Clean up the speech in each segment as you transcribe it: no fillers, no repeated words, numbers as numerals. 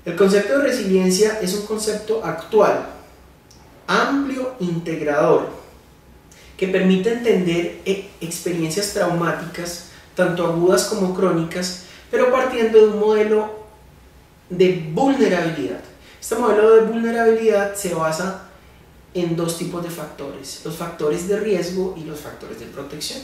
El concepto de resiliencia es un concepto actual, amplio, integrador, que permite entender experiencias traumáticas, tanto agudas como crónicas, pero partiendo de un modelo de vulnerabilidad. Este modelo de vulnerabilidad se basa en dos tipos de factores: los factores de riesgo y los factores de protección.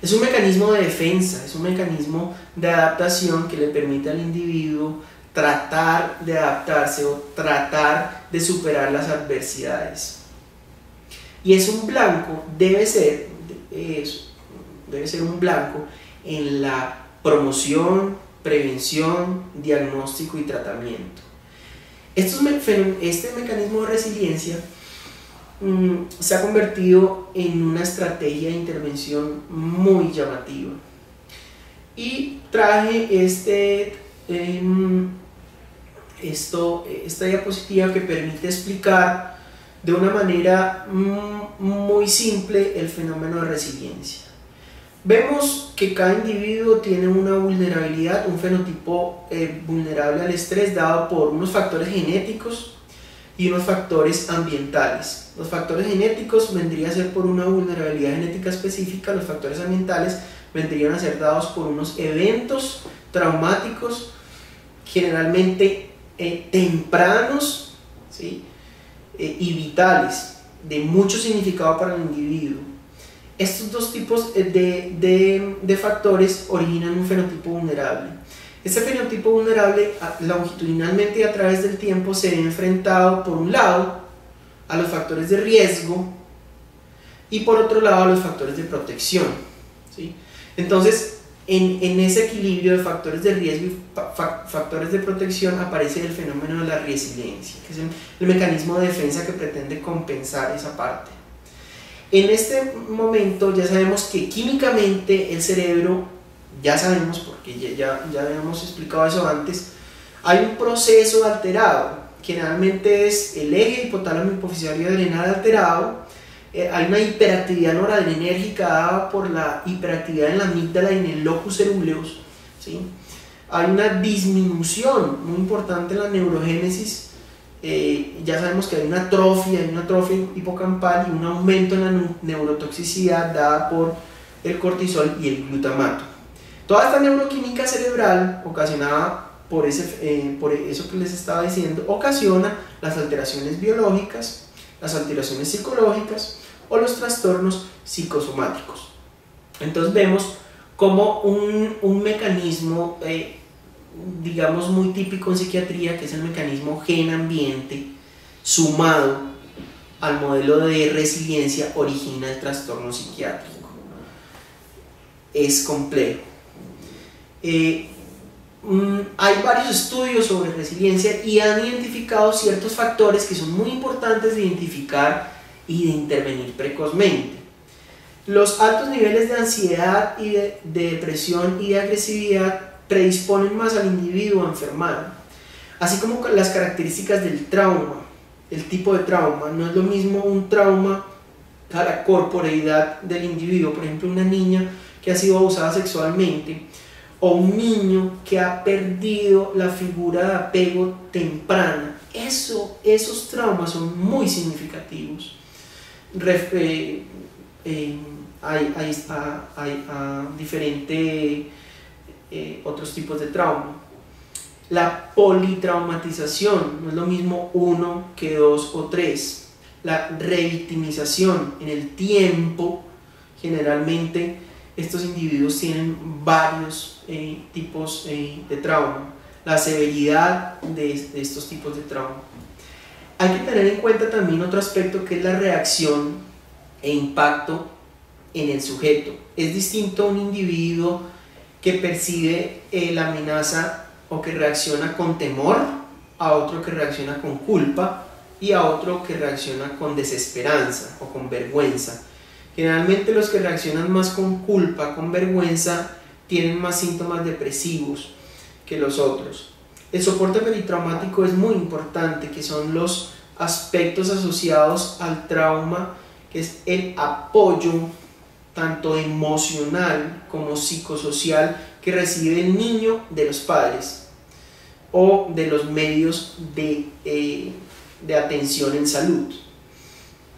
Es un mecanismo de defensa, es un mecanismo de adaptación que le permite al individuo tratar de adaptarse o tratar de superar las adversidades. Y es un blanco, debe ser un blanco en la promoción, prevención, diagnóstico y tratamiento. Este mecanismo de resiliencia se ha convertido en una estrategia de intervención muy llamativa. Y traje esta diapositiva que permite explicar de una manera muy simple el fenómeno de resiliencia. Vemos que cada individuo tiene una vulnerabilidad, un fenotipo vulnerable al estrés dado por unos factores genéticos y unos factores ambientales. Los factores genéticos vendrían a ser por una vulnerabilidad genética específica, los factores ambientales vendrían a ser dados por unos eventos traumáticos, generalmente tempranos, ¿sí? Y vitales, de mucho significado para el individuo. Estos dos tipos de factores originan un fenotipo vulnerable. Este fenotipo vulnerable longitudinalmente y a través del tiempo se ve enfrentado por un lado a los factores de riesgo y por otro lado a los factores de protección, ¿sí? Entonces, en ese equilibrio de factores de riesgo y factores de protección aparece el fenómeno de la resiliencia, que es el mecanismo de defensa que pretende compensar esa parte. En este momento ya sabemos que químicamente el cerebro, ya sabemos porque ya habíamos explicado eso antes, hay un proceso alterado, generalmente es el eje hipotálamo hipofisario adrenal alterado. Hay una hiperactividad noradrenérgica dada por la hiperactividad en la amígdala y en el locus ceruleus, ¿sí? Hay una disminución muy importante en la neurogénesis. Ya sabemos que hay una atrofia hipocampal y un aumento en la neurotoxicidad dada por el cortisol y el glutamato. Toda esta neuroquímica cerebral ocasionada por eso que les estaba diciendo ocasiona las alteraciones biológicas, las alteraciones psicológicas o los trastornos psicosomáticos. Entonces vemos como un mecanismo digamos muy típico en psiquiatría, que es el mecanismo gen-ambiente sumado al modelo de resiliencia, origina el trastorno psiquiátrico. Es complejo. Hay varios estudios sobre resiliencia y han identificado ciertos factores que son muy importantes de identificar y de intervenir precozmente. Los altos niveles de ansiedad y de depresión y de agresividad predisponen más al individuo a enfermar, así como las características del trauma, el tipo de trauma. No es lo mismo un trauma a la corporeidad del individuo, por ejemplo una niña que ha sido abusada sexualmente, o un niño que ha perdido la figura de apego temprana. Esos traumas son muy significativos. Hay diferentes otros tipos de trauma. La politraumatización, no es lo mismo uno que dos o tres. La revictimización en el tiempo, generalmente estos individuos tienen varios tipos de trauma. La severidad de estos tipos de trauma. Hay que tener en cuenta también otro aspecto, que es la reacción e impacto en el sujeto. Es distinto a un individuo que percibe la amenaza o que reacciona con temor, a otro que reacciona con culpa y a otro que reacciona con desesperanza o con vergüenza. Generalmente los que reaccionan más con culpa, con vergüenza, tienen más síntomas depresivos que los otros. El soporte peritraumático es muy importante, que son los aspectos asociados al trauma, que es el apoyo tanto emocional como psicosocial que recibe el niño de los padres. o de los medios de atención en salud.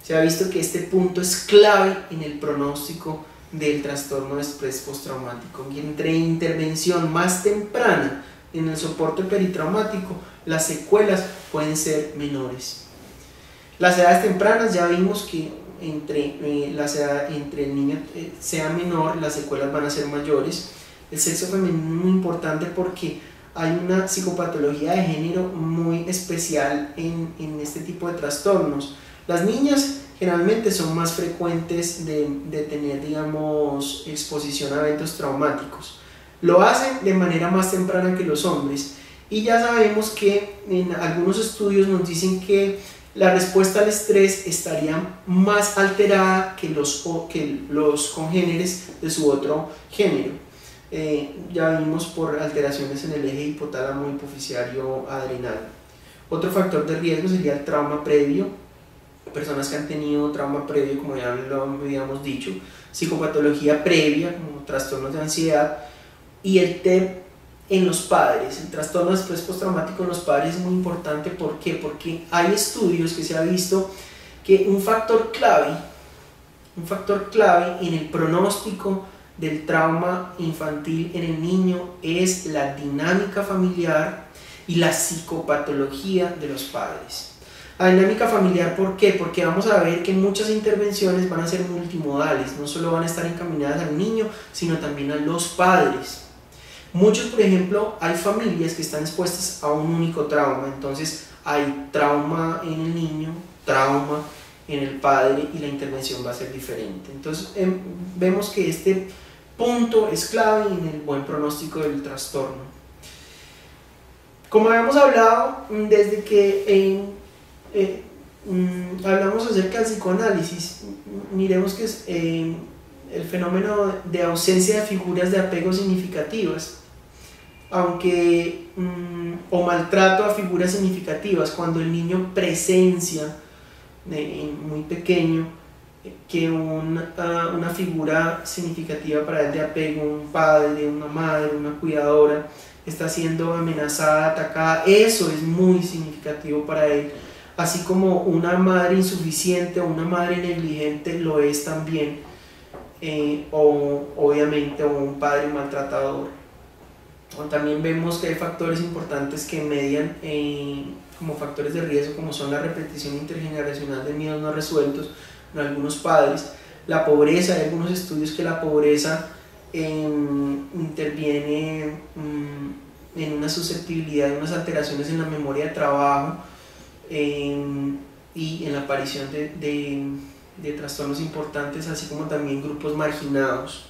Se ha visto que este punto es clave en el pronóstico del trastorno de estrés postraumático. Y entre intervención más temprana en el soporte peritraumático, las secuelas pueden ser menores. Las edades tempranas ya vimos que entre el niño sea menor, las secuelas van a ser mayores. El sexo femenino es muy importante porque hay una psicopatología de género muy especial en este tipo de trastornos. Las niñas generalmente son más frecuentes de tener, digamos, exposición a eventos traumáticos. Lo hacen de manera más temprana que los hombres. Y ya sabemos que en algunos estudios nos dicen que la respuesta al estrés estaría más alterada que los congéneres de su otro género. Ya vimos por alteraciones en el eje hipotálamo hipoficiario adrenal. Otro factor de riesgo sería el trauma previo. Personas que han tenido trauma previo, como ya lo habíamos dicho, psicopatología previa, como trastornos de ansiedad, y el TEP en los padres. El trastorno de estrés postraumático en los padres es muy importante. ¿Por qué? Porque hay estudios que se ha visto que un factor clave en el pronóstico del trauma infantil en el niño es la dinámica familiar y la psicopatología de los padres. La dinámica familiar, ¿por qué? Porque vamos a ver que muchas intervenciones van a ser multimodales, no solo van a estar encaminadas al niño, sino también a los padres. Muchos, por ejemplo, hay familias que están expuestas a un único trauma, entonces hay trauma en el niño, trauma en el padre y la intervención va a ser diferente. Entonces vemos que este punto es clave en el buen pronóstico del trastorno. Como habíamos hablado, desde que hablamos acerca del psicoanálisis, miremos que es el fenómeno de ausencia de figuras de apego significativas, o maltrato a figuras significativas, cuando el niño presencia muy pequeño que una figura significativa para él de apego, un padre, una madre, una cuidadora, está siendo amenazada, atacada, eso es muy significativo para él, así como una madre insuficiente o una madre negligente lo es también, obviamente, o un padre maltratador. También vemos que hay factores importantes que median como factores de riesgo, como son la repetición intergeneracional de miedos no resueltos en algunos padres, la pobreza. Hay algunos estudios que la pobreza interviene en una susceptibilidad de unas alteraciones en la memoria de trabajo y en la aparición de trastornos importantes, así como también grupos marginados.